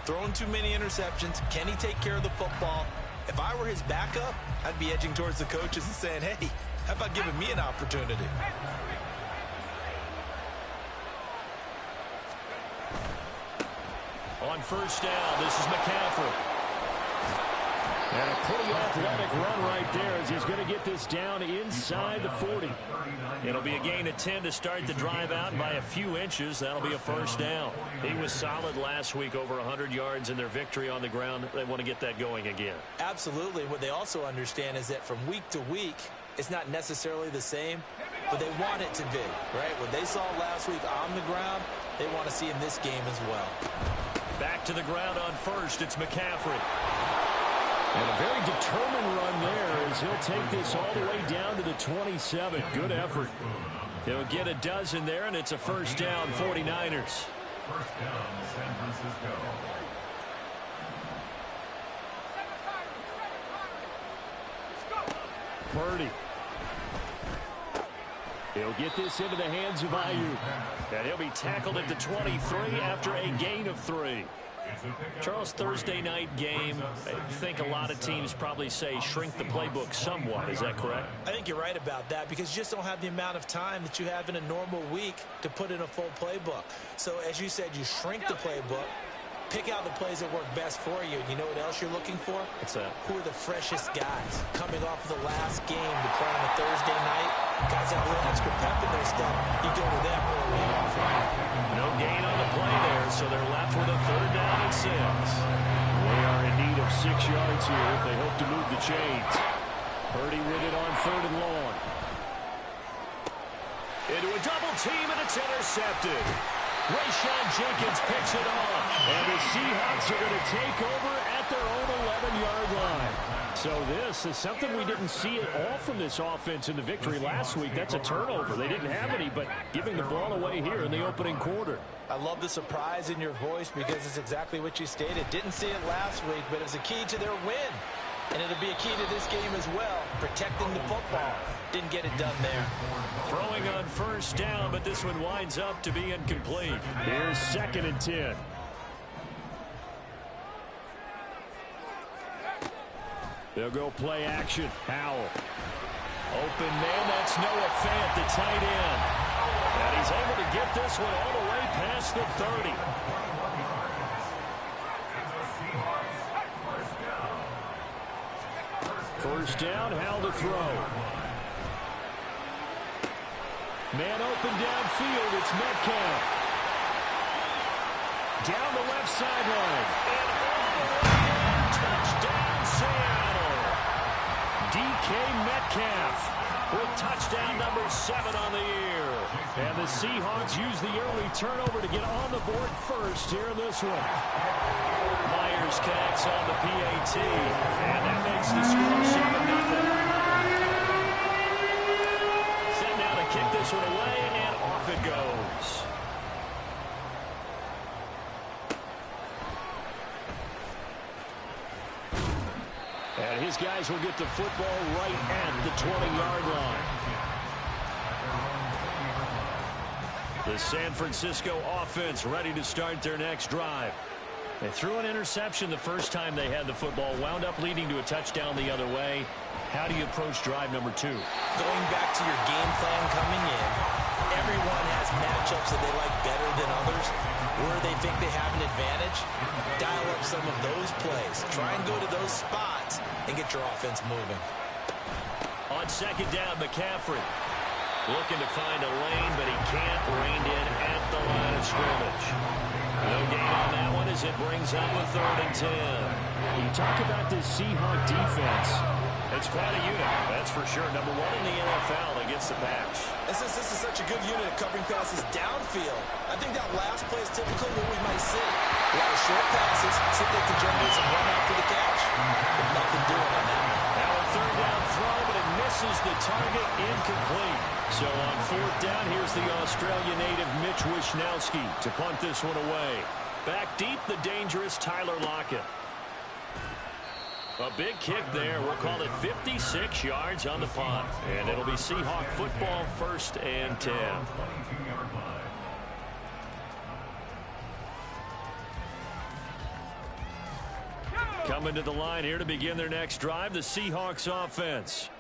Throwing too many interceptions. Can he take care of the football? If I were his backup, I'd be edging towards the coaches and saying, hey, how about giving me an opportunity? On first down, this is McCaffrey. And a pretty athletic run right there as he's going to get this down inside the 40. It'll be a gain of 10 to start the drive out by a few inches. That'll be a first down. He was solid last week, over 100 yards in their victory on the ground. They want to get that going again. Absolutely. What they also understand is that from week to week, it's not necessarily the same, but they want it to be, right? What they saw last week on the ground, they want to see in this game as well. Back to the ground on first. It's McCaffrey. And a very determined run there as he'll take this all the way down to the 27. Good effort. He'll get a dozen there, and it's a first down, 49ers. First down, San Francisco. Purdy. He'll get this into the hands of Ayuk. And he'll be tackled at the 23 after a gain of 3. Charles, Thursday night game, I think a lot of teams probably say shrink the playbook somewhat. Is that correct? I think you're right about that because you just don't have the amount of time that you have in a normal week to put in a full playbook. So as you said, you shrink the playbook, pick out the plays that work best for you. You know what else you're looking for? What's that? Who are the freshest guys coming off of the last game to play on a Thursday night? Guys have a little extra pep in their step. You go to them early and often. No gain on the play there, so they're left with a third down and 6. They are in need of 6 yards here if they hope to move the chains. Purdy with it on 3rd and long. Into a double team, and it's intercepted. Rayshon Jenkins picks it off, and the Seahawks are going to take over at their own 11-yard line. So this is something we didn't see at all from this offense in the victory last week. That's a turnover. They didn't have any, but giving the ball away here in the opening quarter. I love the surprise in your voice because it's exactly what you stated. Didn't see it last week, but it was a key to their win. And it'll be a key to this game as well, protecting the football. Didn't get it done there. Throwing on first down, but this one winds up to be incomplete. Here's 2nd and 10. They'll go play action. Howell. Open man, that's Noah Fant, the tight end. And he's able to get this one all the way past the 30. First down, Howell to throw. Man open downfield, it's Metcalf. Down the left sideline. And all the way in, touchdown Seattle. DK Metcalf with touchdown number 7 on the year. And the Seahawks use the early turnover to get on the board first here in this one. Myers connects on the PAT, and that makes the score 7-0. Set now to kick this one away, and off it goes. And his guys will get the football right at the 20-yard line. The San Francisco offense ready to start their next drive. They threw an interception the first time they had the football, wound up leading to a touchdown the other way. How do you approach drive number 2? Going back to your game plan coming in, everyone has matchups that they like better than others. Where they think they have an advantage, dial up some of those plays. Try and go to those spots and get your offense moving. On 2nd down, McCaffrey looking to find a lane, but he can't rein in at the line of scrimmage. No gain on that one as it brings up a 3rd and 10. You talk about this Seahawk defense. It's quite a unit, that's for sure. Number 1 in the NFL against the pass. This is such a good unit of covering passes downfield. I think that last play is typically what we might see. A lot of short passes, see if they can generate some run after the catch. But nothing doing on that one. Now a 3rd down throw, but it misses the target, incomplete. So on 4th down, here's the Australia native Mitch Wishnowsky to punt this one away. Back deep, the dangerous Tyler Lockett. A big kick there. We'll call it 56 yards on the punt. And it'll be Seahawk football, 1st and 10. Coming to the line here to begin their next drive, the Seahawks offense.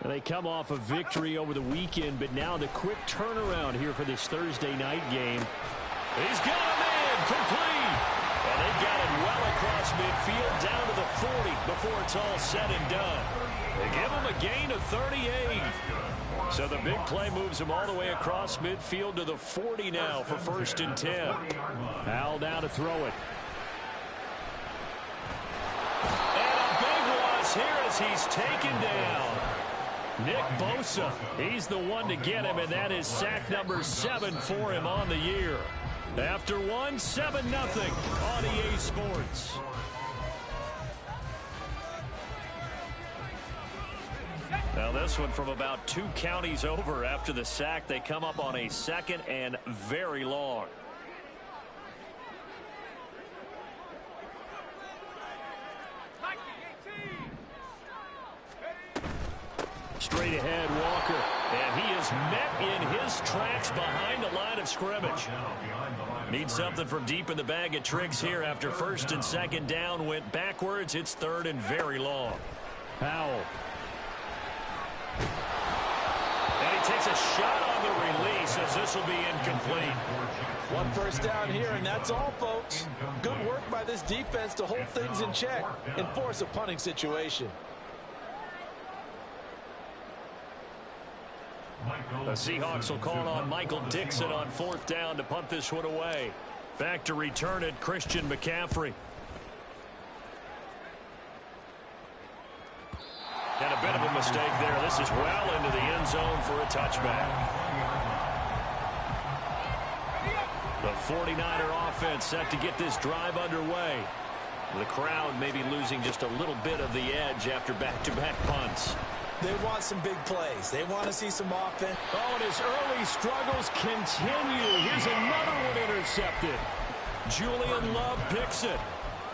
And they come off a victory over the weekend, but now the quick turnaround here for this Thursday night game. He's got him in, complete. And they've got it well across midfield, down to the 40 before it's all said and done. They give him a gain of 38. So the big play moves him all the way across midfield to the 40 now for 1st and 10. Howell now to throw it. And a big loss here as he's taken down. Nick Bosa, he's the one to get him, and that is sack number 7 for him on the year. After one, 7-0 on EA Sports. Now this one from about 2 counties over. After the sack, they come up on a 2nd and very long. Straight ahead, Walker. And he is met in his tracks behind the line of scrimmage. Needs something from deep in the bag of tricks here after 1st and 2nd down. Went backwards. It's 3rd and very long. Howell. And he takes a shot on the release as this will be incomplete. 1 first down here, and that's all, folks. Good work by this defense to hold things in check and force a punting situation. The Seahawks will call on Michael Dixon on 4th down to punt this one away. Back to return it, Christian McCaffrey. And a bit of a mistake there. This is well into the end zone for a touchback. The 49er offense set to get this drive underway. The crowd maybe losing just a little bit of the edge after back-to-back punts. They want some big plays. They want to see some offense. Oh, and his early struggles continue. Here's another one intercepted. Julian Love picks it.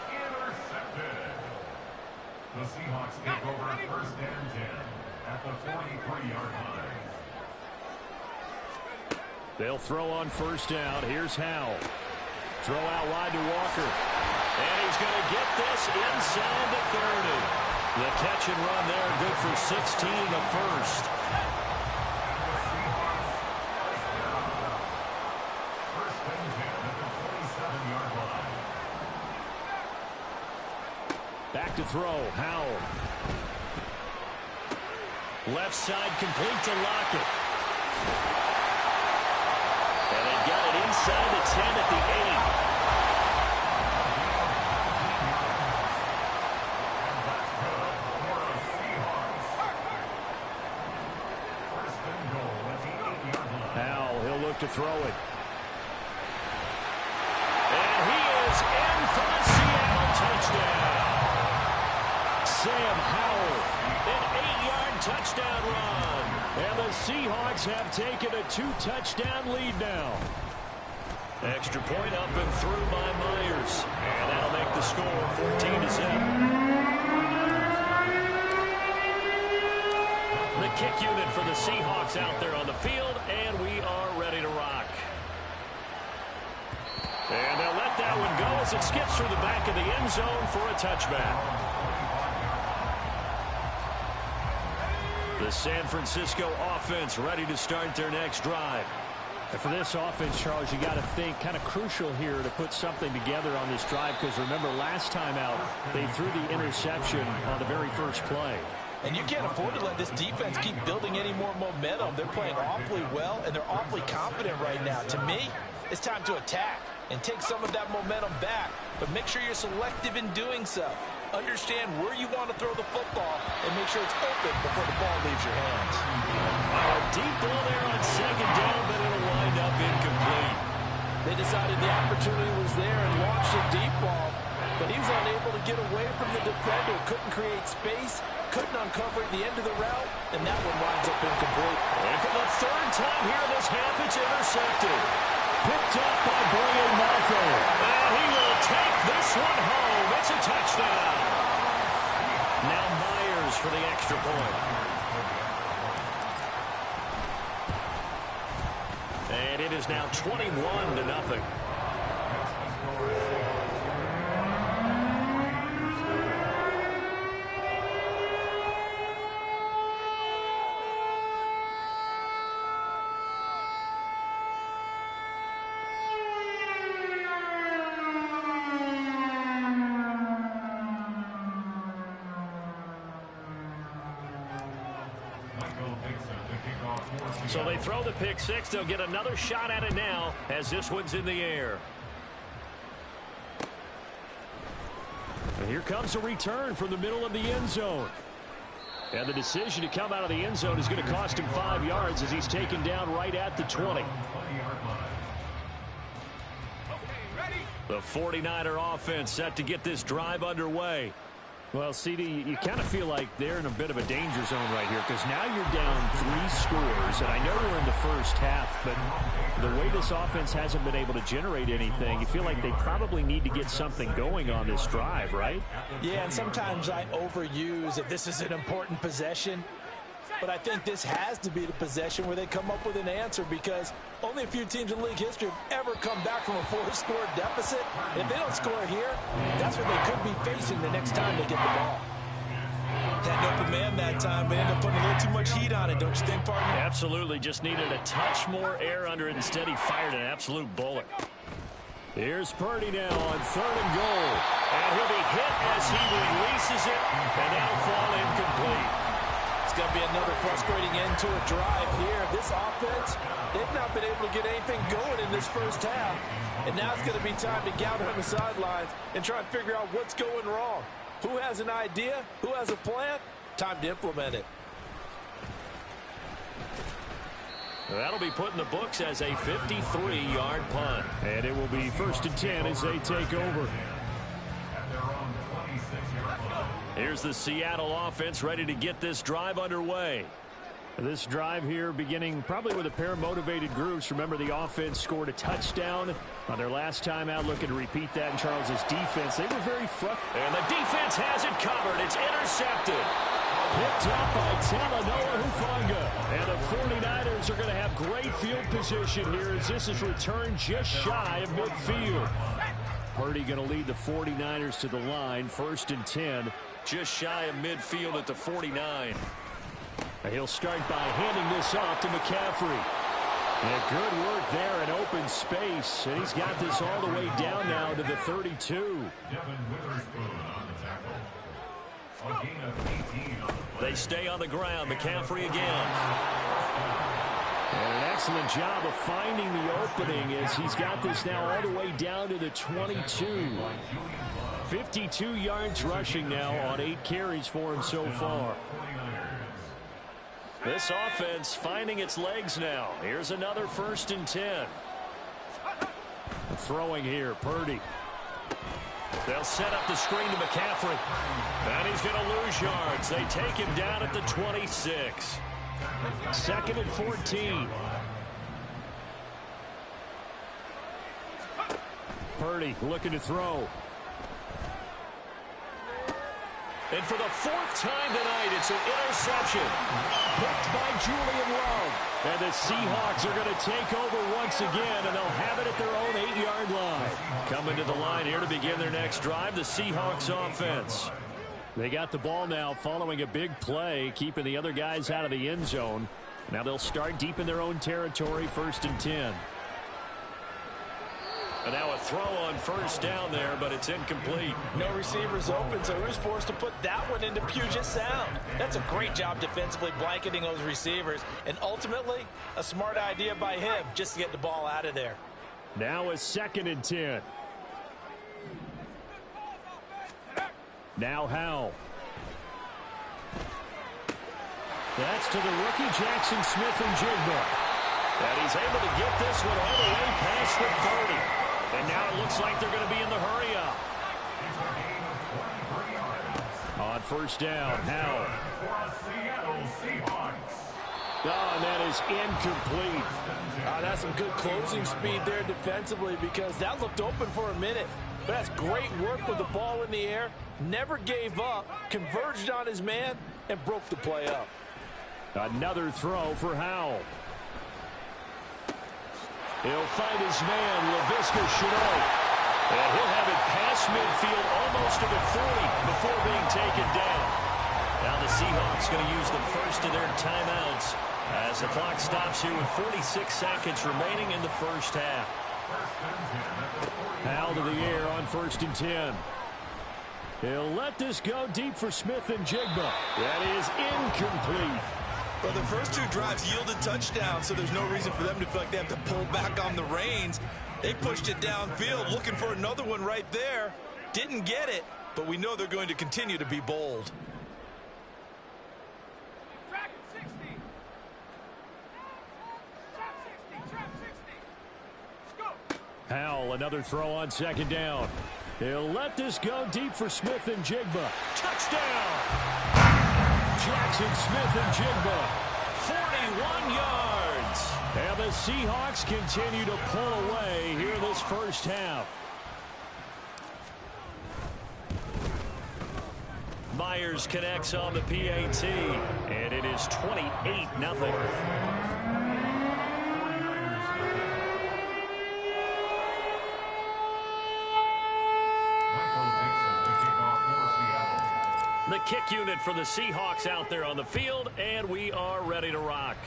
Intercepted. The Seahawks take over 1st and 10 at the 43-yard line. They'll throw on 1st down. Here's Howell. Throw out wide to Walker. And he's going to get this inside the 30. The catch and run there, good for 16 in the 1st. Back to throw, Howell. Left side complete to Lockett. And they've got it inside the 10 at the 8. To throw it. And he is in for the Seattle touchdown. Sam Howell, an 8-yard touchdown run. And the Seahawks have taken a 2-touchdown lead now. Extra point up and through by Myers. And that'll make the score 14-7. The kick unit for the Seahawks out there on the field, and we are ready to rock. And they'll let that one go as it skips through the back of the end zone for a touchback. The San Francisco offense ready to start their next drive. And for this offense, Charles, you got to think kind of crucial here to put something together on this drive, because remember last time out they threw the interception on the very first play. And you can't afford to let this defense keep building any more momentum. They're playing awfully well, and they're awfully confident right now. To me, it's time to attack and take some of that momentum back. But make sure you're selective in doing so. Understand where you want to throw the football and make sure it's open before the ball leaves your hands. A deep ball there on 2nd down, but it'll wind up incomplete. They decided the opportunity was there and launched a deep ball, but he was unable to get away from the defender. Couldn't create space, couldn't uncover at the end of the route, and that one winds up incomplete. And for the 3rd time here this half, it's intercepted. Picked up by Brian Martha. And he will take this one home. It's a touchdown. Now Myers for the extra point. And it is now 21-0. So they throw the pick six. They'll get another shot at it now as this one's in the air. And here comes a return from the middle of the end zone. And the decision to come out of the end zone is going to cost him 5 yards as he's taken down right at the 20. The 49er offense set to get this drive underway. Well, CD, you kind of feel like they're in a bit of a danger zone right here because now you're down 3 scores, and I know we're in the first half, but the way this offense hasn't been able to generate anything, you feel like they probably need to get something going on this drive, right? Yeah, and sometimes I overuse that this is an important possession, but I think this has to be the possession where they come up with an answer because only a few teams in league history have ever come back from a 4-score deficit. If they don't score here, that's what they could be facing the next time they get the ball. Had an open man that time, but ended up putting a little too much heat on it, don't you think, partner? Absolutely. Just needed a touch more air under it. Instead, he fired an absolute bullet. Here's Purdy now on 3rd and goal. And he'll be hit as he releases it, and that'll fall incomplete. It's going to be another frustrating end to a drive here. This offense, they've not been able to get anything going in this first half. And now it's going to be time to gather on the sidelines and try and figure out what's going wrong. Who has an idea? Who has a plan? Time to implement it. That'll be put in the books as a 53-yard punt. And it will be 1st and 10 as they take over. Here's the Seattle offense ready to get this drive underway. This drive here beginning probably with a pair of motivated groups. Remember, the offense scored a touchdown on their last time out. Looking to repeat that in Charles's defense. They were very frustrated. And the defense has it covered. It's intercepted. Picked up by Talanoa Hufanga. And the 49ers are going to have great field position here as this is returned just shy of midfield. Purdy going to lead the 49ers to the line. 1st and 10. Just shy of midfield at the 49. He'll start by handing this off to McCaffrey. And good work there in open space. And he's got this all the way down now to the 32. They stay on the ground. McCaffrey again. And an excellent job of finding the opening as he's got this now all the way down to the 22. 52 yards rushing now on 8 carries for him so far. This offense finding its legs now. Here's another 1st and 10. Throwing here, Purdy. They'll set up the screen to McCaffrey. And he's going to lose yards. They take him down at the 26. 2nd and 14. Purdy looking to throw. And for the 4th time tonight, it's an interception. Picked by Julian Love. And the Seahawks are going to take over once again, and they'll have it at their own 8-yard line. Coming to the line here to begin their next drive, the Seahawks offense. They got the ball now following a big play, keeping the other guys out of the end zone. Now they'll start deep in their own territory, 1st and 10. And now a throw on 1st down there, but it's incomplete. No receivers open, so he was forced to put that one into Puget Sound. That's a great job defensively blanketing those receivers. And ultimately, a smart idea by him just to get the ball out of there. Now a 2nd and 10. Now Howell. That's to the rookie Jackson Smith-Njigba. And he's able to get this one all the way past the 30. And now it looks like they're going to be in the hurry up. On 1st down, Howell. Oh, and that is incomplete. That's some good closing speed there defensively because that looked open for a minute. But that's great work with the ball in the air. Never gave up, converged on his man, and broke the play up. Another throw for Howell. He'll find his man, Laviska Shenault. And he'll have it past midfield almost to the 40 before being taken down. Now the Seahawks going to use the first of their timeouts as the clock stops here with 46 seconds remaining in the first half. Howell to the air on 1st and 10. He'll let this go deep for Smith-Njigba. That is incomplete. Well, the first 2 drives yielded touchdowns, so there's no reason for them to feel like they have to pull back on the reins. They pushed it downfield, looking for another one right there. Didn't get it, but we know they're going to continue to be bold. Howell, another throw on second down. He'll let this go deep for Smith and Jigba. Touchdown! Jackson Smith and Jigba, 41 yards. And the Seahawks continue to pull away here in this first half. Myers connects on the PAT, and it is 28-0. The kick unit for the Seahawks out there on the field, and we are ready to rock.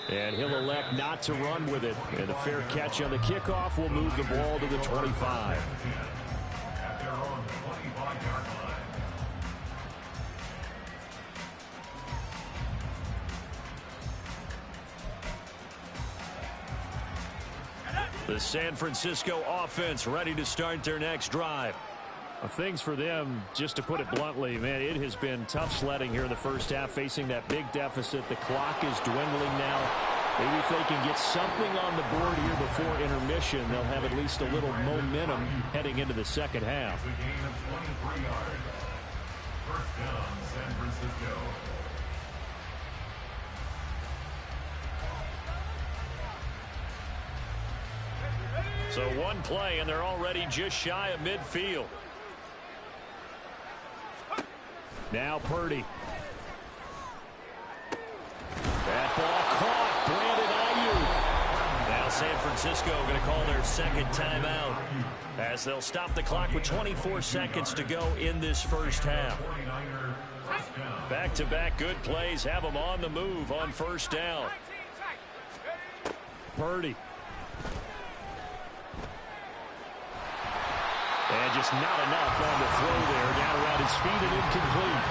And he'll elect not to run with it. And a fair catch on the kickoff will move the ball to the 25. The San Francisco offense ready to start their next drive. Things for them, just to put it bluntly, man, it has been tough sledding here in the first half, facing that big deficit. The clock is dwindling now. Maybe if they can get something on the board here before intermission, they'll have at least a little momentum heading into the second half. It's a gain of 23 yards. First down, San Francisco. So one play, and they're already just shy of midfield. Now Purdy. That ball caught. Brandon Ayuk. Now San Francisco going to call their second timeout as they'll stop the clock with 24 seconds to go in this first half. Back-to-back good plays have them on the move on first down. Purdy. And just not enough on the throw there. Down around his feet and incomplete.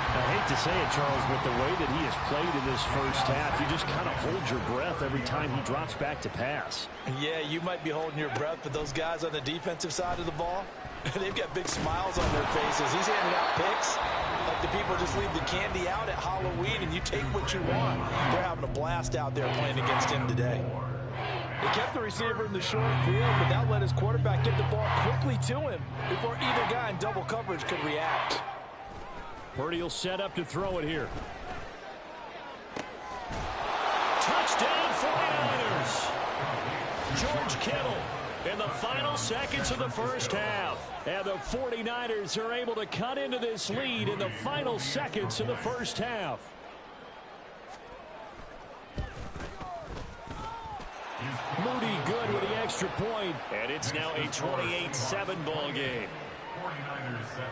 I hate to say it, Charles, but the way that he has played in this first half, you just kind of hold your breath every time he drops back to pass. Yeah, you might be holding your breath, but those guys on the defensive side of the ball, they've got big smiles on their faces. He's handing out picks like the people just leave the candy out at Halloween and you take what you want. They're having a blast out there playing against him today. He kept the receiver in the short field, but that let his quarterback get the ball quickly to him before either guy in double coverage could react. Purdy will set up to throw it here. Touchdown 49ers. George Kittle in the final seconds of the first half. And the 49ers are able to cut into this lead in the final seconds of the first half. Moody good with the extra point, and it's now a 28-7 ball game. 49ers 7.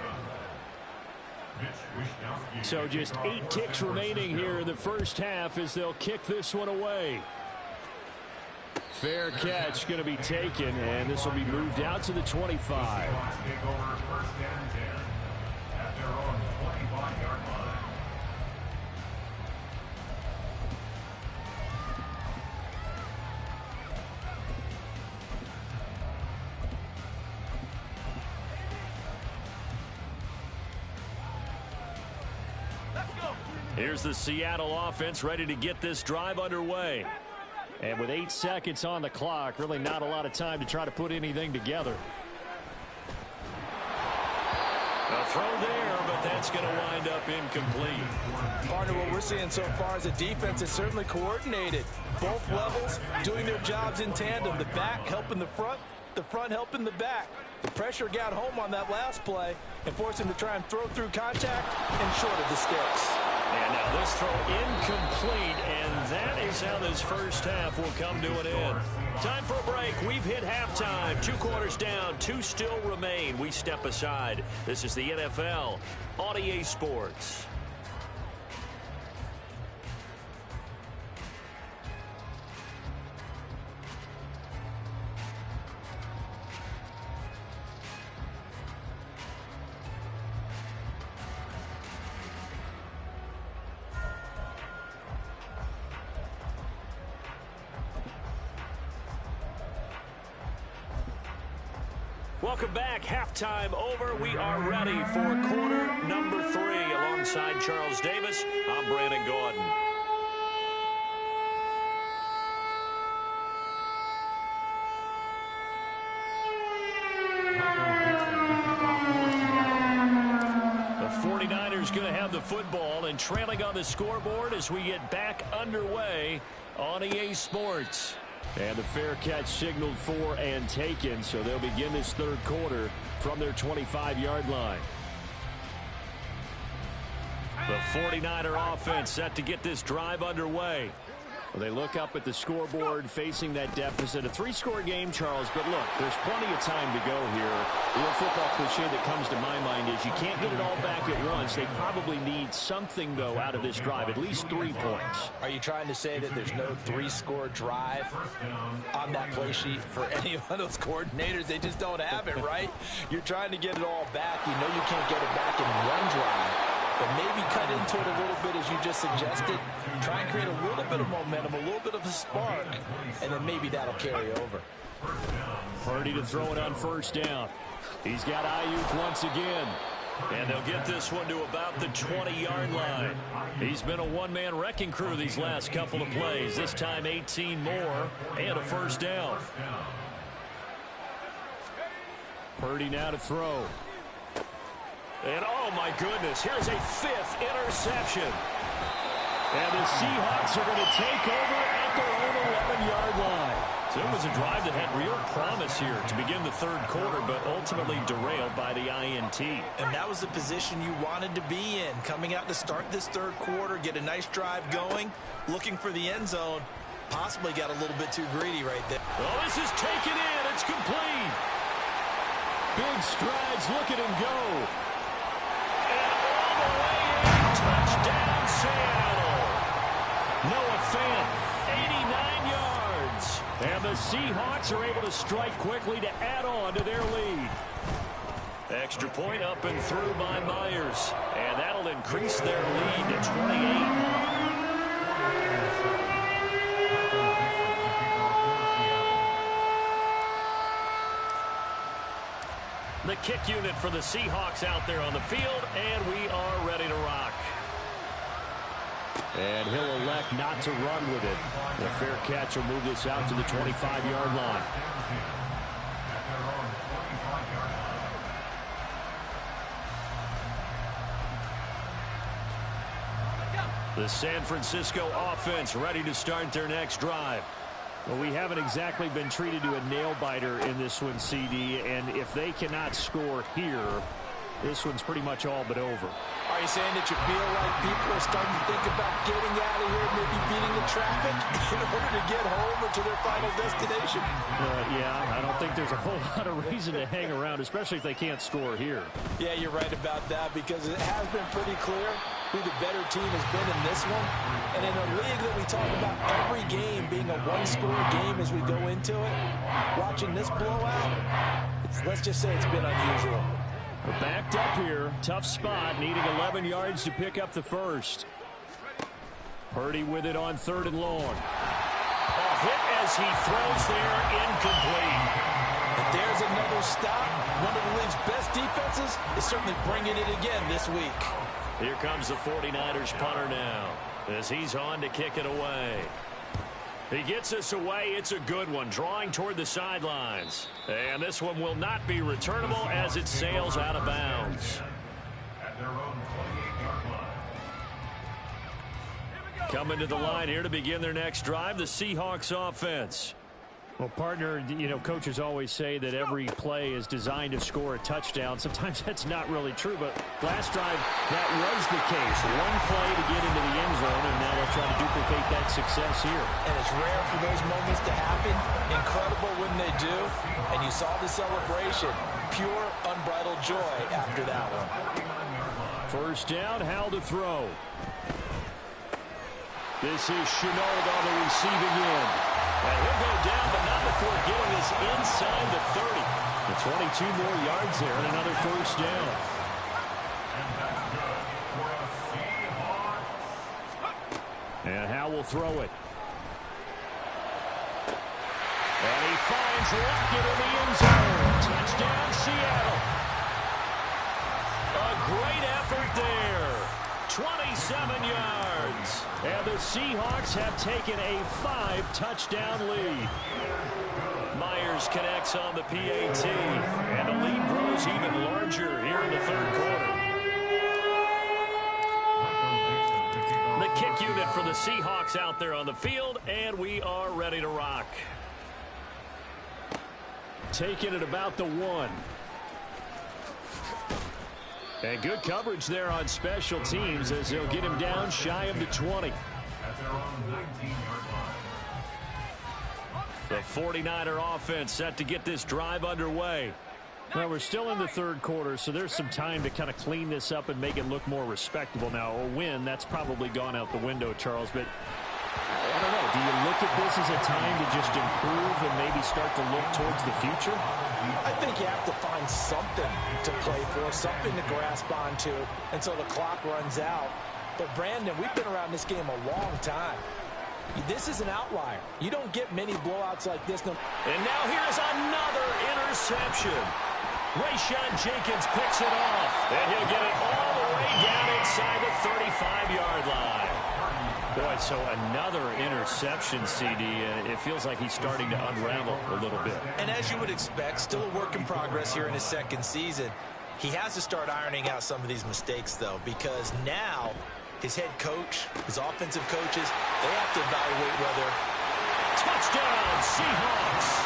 So just 8 ticks remaining here in the first half as they'll kick this one away. Fair catch going to be taken, and this will be moved out to the 25. Take over first and 10 at their own 25-yard line. Here's the Seattle offense ready to get this drive underway. And with 8 seconds on the clock, really not a lot of time to try to put anything together. A throw there, but that's going to wind up incomplete. Partner, what we're seeing so far as a defense is certainly coordinated. Both levels doing their jobs in tandem. The back helping the front helping the back. The pressure got home on that last play and forced him to try and throw through contact and short of the sticks. And now this throw incomplete, and that is how this first half will come to an end. Time for a break. We've hit halftime. 2 quarters down, 2 still remain. We step aside. This is the NFL on EA Sports. Welcome back. Halftime over. We are ready for quarter number 3. Alongside Charles Davis, I'm Brandon Gordon. The 49ers going to have the football and trailing on the scoreboard as we get back underway on EA Sports. And the fair catch signaled for and taken, so they'll begin this third quarter from their 25-yard line. The 49er offense set to get this drive underway. Well, they look up at the scoreboard facing that deficit. A 3-score game, Charles, but look, there's plenty of time to go here. The old football cliche that comes to my mind is you can't get it all back at once. They probably need something, though, out of this drive, at least 3 points. Are you trying to say that there's no 3-score drive on that play sheet for any of those coordinators? They just don't have it, right? You're trying to get it all back. You know you can't get it back in one drive. But maybe cut into it a little bit, as you just suggested. Try and create a little bit of momentum, a little bit of a spark, and then maybe that'll carry over. Purdy to throw it on first down. He's got Ayuk once again. And they'll get this one to about the 20-yard line. He's been a one-man wrecking crew these last couple of plays. This time 18 more and a first down. Purdy now to throw. And, oh, my goodness, here's a 5th interception. And the Seahawks are going to take over at their own 11-yard line. So it was a drive that had real promise here to begin the third quarter, but ultimately derailed by the INT. And that was the position you wanted to be in, coming out to start this third quarter, get a nice drive going, looking for the end zone. Possibly got a little bit too greedy right there. Oh, this is taken in. It's complete. Big strides. Look at him go. Touchdown, Seattle. Noah Fant, 89 yards. And the Seahawks are able to strike quickly to add on to their lead. Extra point up and through by Myers. And that'll increase their lead to 28. The kick unit for the Seahawks out there on the field, and we are ready to rock. And he'll elect not to run with it. The fair catch will move this out to the 25-yard line. The San Francisco offense ready to start their next drive. Well, we haven't exactly been treated to a nail-biter in this one, CD, and if they cannot score here, this one's pretty much all but over. Are you saying that you feel like people are starting to think about getting out of here, maybe beating the traffic in order to get home or to their final destination? Yeah, I don't think there's a whole lot of reason to hang around, especially if they can't score here. Yeah, you're right about that, because it has been pretty clear who the better team has been in this one. And in a league that we talk about every game being a one-score game as we go into it, watching this blowout, let's just say it's been unusual. We're backed up here. Tough spot, needing 11 yards to pick up the first. Purdy with it on 3rd and long. A hit as he throws there, incomplete. But there's another stop. One of the league's best defenses is certainly bringing it again this week. Here comes the 49ers punter now as he's on to kick it away. He gets us away. It's a good one, drawing toward the sidelines. And this one will not be returnable as it sails out of bounds. Coming to the line here to begin their next drive, the Seahawks offense. Well, partner, you know, coaches always say that every play is designed to score a touchdown. Sometimes that's not really true, but last drive, that was the case. One play to get into the end zone, and now they'll try to duplicate that success here. And it's rare for those moments to happen. Incredible when they do. And you saw the celebration. Pure, unbridled joy after that one. First down, Howell to throw. This is Chenault on the receiving end. And he'll go down, but not before getting us inside the 30. The 22 more yards there and another first down. And Howell will throw it. And he finds Lockett in the end zone. Touchdown, Seattle. A great effort there. 27 yards. And the Seahawks have taken a 5-touchdown lead. Myers connects on the PAT. And the lead grows even larger here in the third quarter. The kick unit for the Seahawks out there on the field, and we are ready to rock. Taking it about the 1. And good coverage there on special teams as they'll get him down shy of the 20. The 49er offense set to get this drive underway. Well, we're still in the third quarter, so there's some time to kind of clean this up and make it look more respectable. Now, a win, that's probably gone out the window, Charles, but I don't know. Do you look at this as a time to just improve and maybe start to look towards the future? I think you have to find something to play for, something to grasp onto until the clock runs out. But, Brandon, we've been around this game a long time. This is an outlier. You don't get many blowouts like this. And now here's another interception. Rayshon Jenkins picks it off, and he'll get it all the way down inside the 35-yard line. Boy, so another interception, CD, and it feels like he's starting to unravel a little bit. And as you would expect, still a work in progress here in his second season. He has to start ironing out some of these mistakes, though, because now his head coach, his offensive coaches, they have to evaluate whether... Touchdown, Seahawks!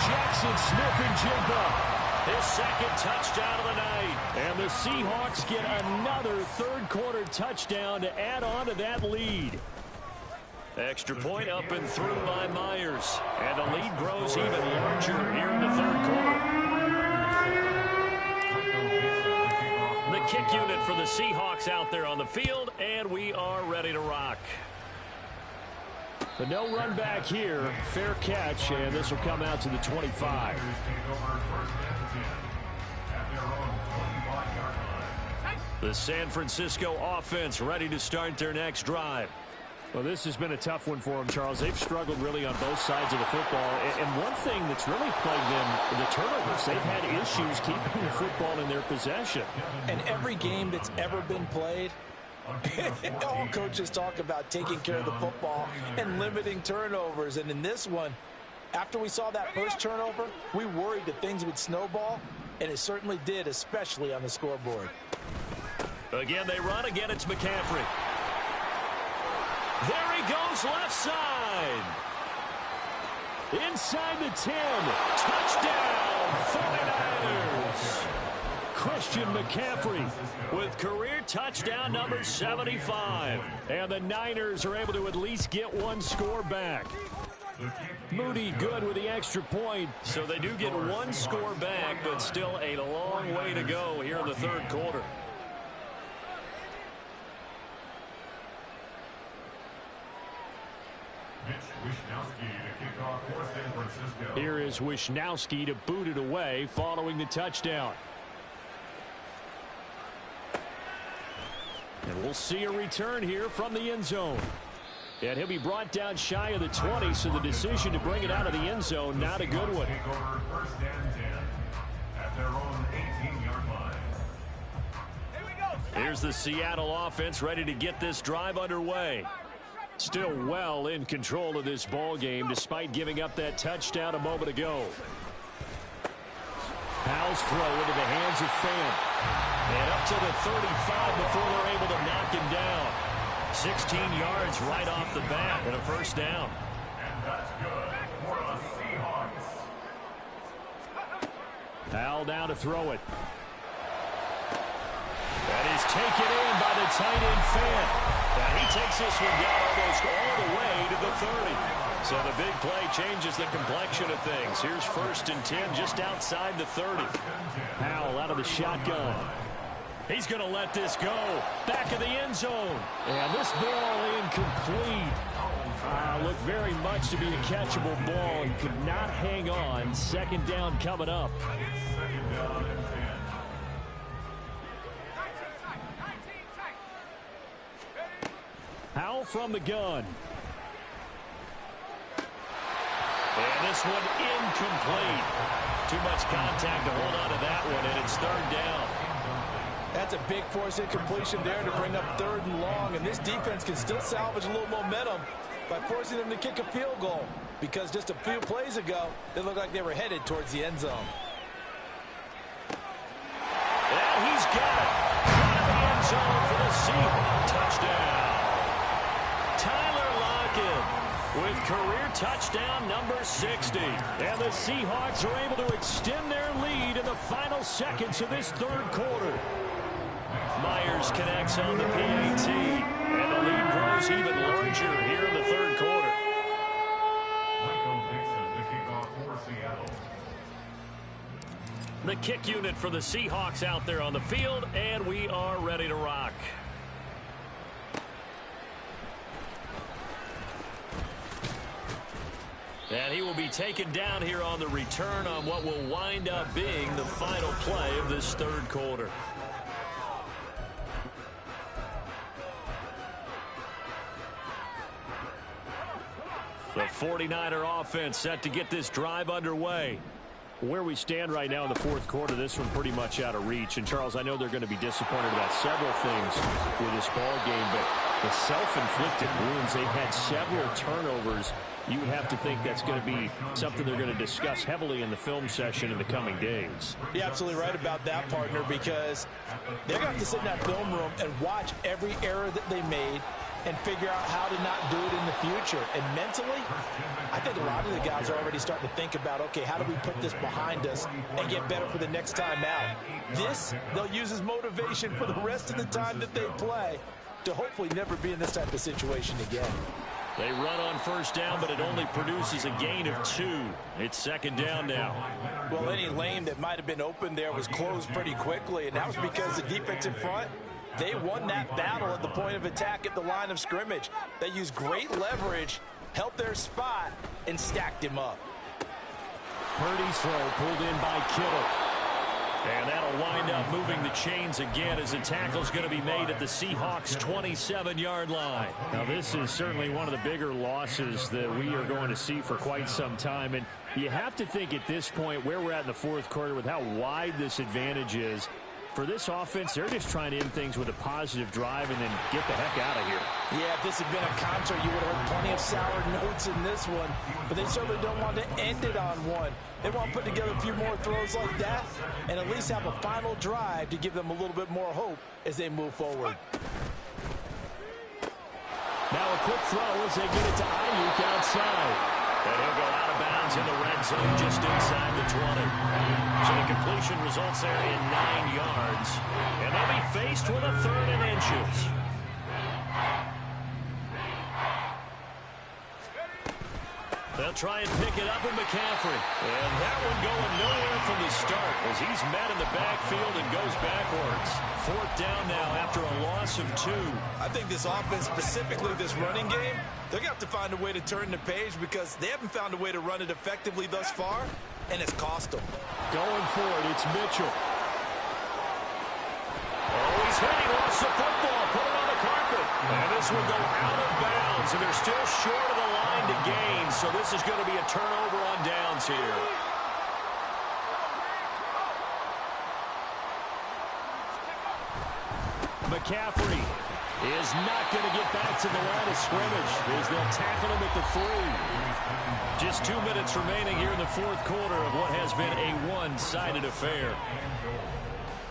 Jackson Smith-Njigba. His second touchdown of the night. And the Seahawks get another third-quarter touchdown to add on to that lead. Extra point up and through by Myers. And the lead grows even larger here in the third quarter. The kick unit for the Seahawks out there on the field, and we are ready to rock. But no run back here. Fair catch, and this will come out to the 25. The San Francisco offense ready to start their next drive. Well, this has been a tough one for them, Charles. They've struggled really on both sides of the football. And one thing that's really plagued them, the turnovers. They've had issues keeping the football in their possession. And every game that's ever been played, all coaches talk about taking care of the football and limiting turnovers. And in this one, after we saw that first turnover, we worried that things would snowball, and it certainly did, especially on the scoreboard. Again, they run. Again, it's McCaffrey. There he goes left side. Inside the 10. Touchdown, 49ers. Christian McCaffrey with career touchdown number 75. And the Niners are able to at least get one score back. Moody good with the extra point. So they do get one score back, but still a long way to go here in the third quarter. Here is Wishnowski to boot it away following the touchdown. And we'll see a return here from the end zone. And he'll be brought down shy of the 20, so the decision to bring it out of the end zone, not a good one. Here's the Seattle offense ready to get this drive underway. Still well in control of this ball game despite giving up that touchdown a moment ago. Powell's throw into the hands of Fant. And up to the 35 before they're able to knock him down. 16 yards right off the bat and a first down. And that's good for the Seahawks. Powell down to throw it. That is taken in by the tight end Fant. And he takes this one down almost all the way to the 30. So the big play changes the complexion of things. Here's 1st and 10 just outside the 30. Powell out of the shotgun. He's going to let this go. Back of the end zone. And this ball incomplete. Looked very much to be a catchable ball and could not hang on. Second down coming up. Powell from the gun. And this one incomplete. Too much contact to hold on to that one, and it's third down. That's a big force incompletion there to bring up 3rd and long, and this defense can still salvage a little momentum by forcing them to kick a field goal, because just a few plays ago, they looked like they were headed towards the end zone. And he's got it. Out of the end zone for the Seahawks touchdown. Tyler Lockett with career touchdown number 60. And the Seahawks are able to extend their lead in the final seconds of this 3rd quarter. Myers connects on the PAT, and the lead grows even larger here in the 3rd quarter. The kick unit for the Seahawks out there on the field, and we are ready to rock. And he will be taken down here on the return on what will wind up being the final play of this 3rd quarter. The 49er offense set to get this drive underway. Where we stand right now in the 4th quarter, this one pretty much out of reach. And, Charles, I know they're going to be disappointed about several things with this ball game, but the self-inflicted wounds, they've had several turnovers. You would have to think that's going to be something they're going to discuss heavily in the film session in the coming days. You're absolutely right about that, partner, because they're going to have to sit in that film room and watch every error that they made and figure out how to not do it in the future. And mentally, I think a lot of the guys are already starting to think about, okay, how do we put this behind us and get better for the next time out? This, they'll use as motivation for the rest of the time that they play to hopefully never be in this type of situation again. They run on 1st down, but it only produces a gain of 2. It's 2nd down now. Well, any lane that might have been open there was closed pretty quickly, and that was because the defensive front, they won that battle at the point of attack at the line of scrimmage. They used great leverage, held their spot, and stacked him up. Purdy's throw pulled in by Kittle. And that'll wind up moving the chains again as the tackle's going to be made at the Seahawks' 27-yard line. Now, this is certainly one of the bigger losses that we are going to see for quite some time. And you have to think at this point where we're at in the 4th quarter with how wide this advantage is. For this offense, they're just trying to end things with a positive drive and then get the heck out of here. Yeah, if this had been a concert, you would have heard plenty of sour notes in this one. But they certainly don't want to end it on one. They want to put together a few more throws like that and at least have a final drive to give them a little bit more hope as they move forward. Now a quick throw as they get it to Ayuk outside. And he'll go out of bounds in the red zone just inside the 20. So the completion results there in 9 yards. And they'll be faced with a 3rd and inches. They'll try and pick it up with McCaffrey. And that one going nowhere from the start as he's met in the backfield and goes backwards. 4th down now after a loss of 2. I think this offense, specifically this running game, they're going to have to find a way to turn the page because they haven't found a way to run it effectively thus far, and it's cost them. Going for it, it's Mitchell. Oh, he's hit. He lost the football. Put it on the carpet. And this will go out of bounds, and they're still short of the line to gain, so this is going to be a turnover on downs here. McCaffrey is not going to get back to the line of scrimmage as they'll tackle him at the 3. Just 2 minutes remaining here in the 4th quarter of what has been a one-sided affair.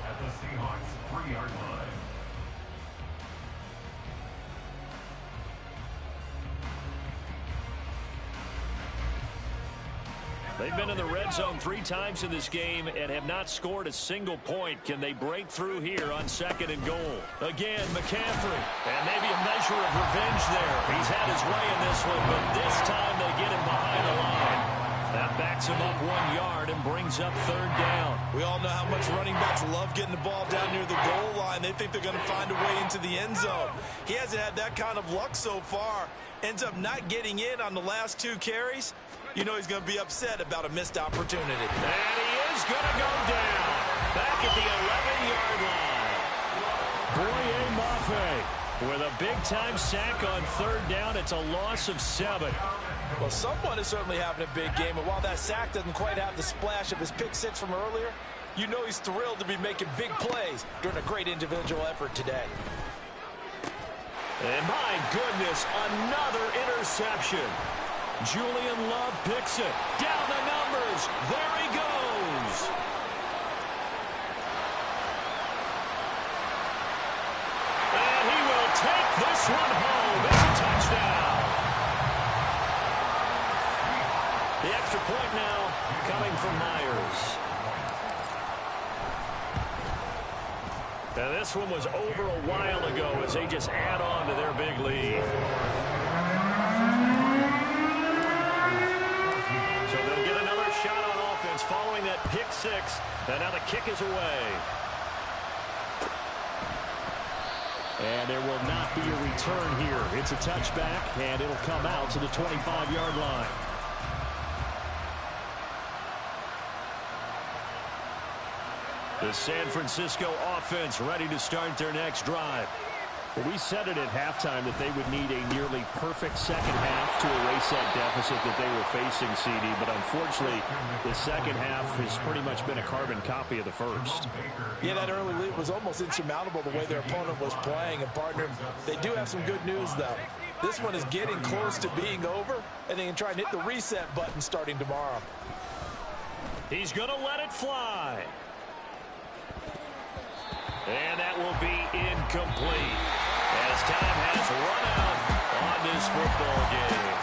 At the Seahawks 3-yard line. They've been in the red zone 3 times in this game and have not scored a single point. Can they break through here on 2nd and goal? Again, McCaffrey. And maybe a measure of revenge there. He's had his way in this one, but this time they get him behind the line. That backs him up 1 yard and brings up 3rd down. We all know how much running backs love getting the ball down near the goal line. They think they're going to find a way into the end zone. He hasn't had that kind of luck so far. Ends up not getting in on the last 2 carries. You know he's going to be upset about a missed opportunity. And he is going to go down. Back at the 11-yard line. Boye Mafe with a big-time sack on 3rd down. It's a loss of 7. Well, someone is certainly having a big game, and while that sack doesn't quite have the splash of his pick six from earlier, you know he's thrilled to be making big plays during a great individual effort today. And my goodness, another interception. Julian Love picks it. Down the numbers. There he goes. And he will take this one home. It's a touchdown. The extra point now coming from Myers. And this one was over a while ago as they just add on to their big lead. So they'll get another shot on offense following that pick six. And now the kick is away. And there will not be a return here. It's a touchback, and it'll come out to the 25-yard line. The San Francisco offense ready to start their next drive. Well, we said it at halftime that they would need a nearly perfect second half to erase that deficit that they were facing, CD. But unfortunately, the second half has pretty much been a carbon copy of the first. Yeah, that early lead was almost insurmountable the way their opponent was playing. And, partner, they do have some good news, though. This one is getting close to being over, and they can try and hit the reset button starting tomorrow. He's going to let it fly. And that will be incomplete as time has run out on this football game.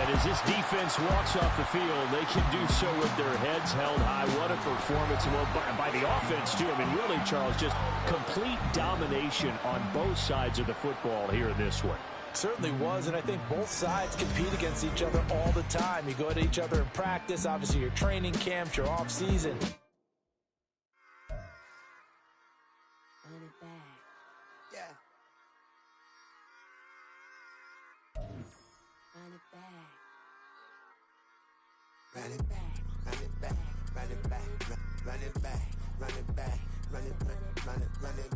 And as this defense walks off the field, they can do so with their heads held high. What a performance by the offense, too. I mean, really, Charles, just complete domination on both sides of the football here in this one. Certainly was, and I think both sides compete against each other all the time. You go to each other in practice, obviously your training camps, your off-season. Run it back, run it back, run it back, run it back, run it back, run it back, run it back.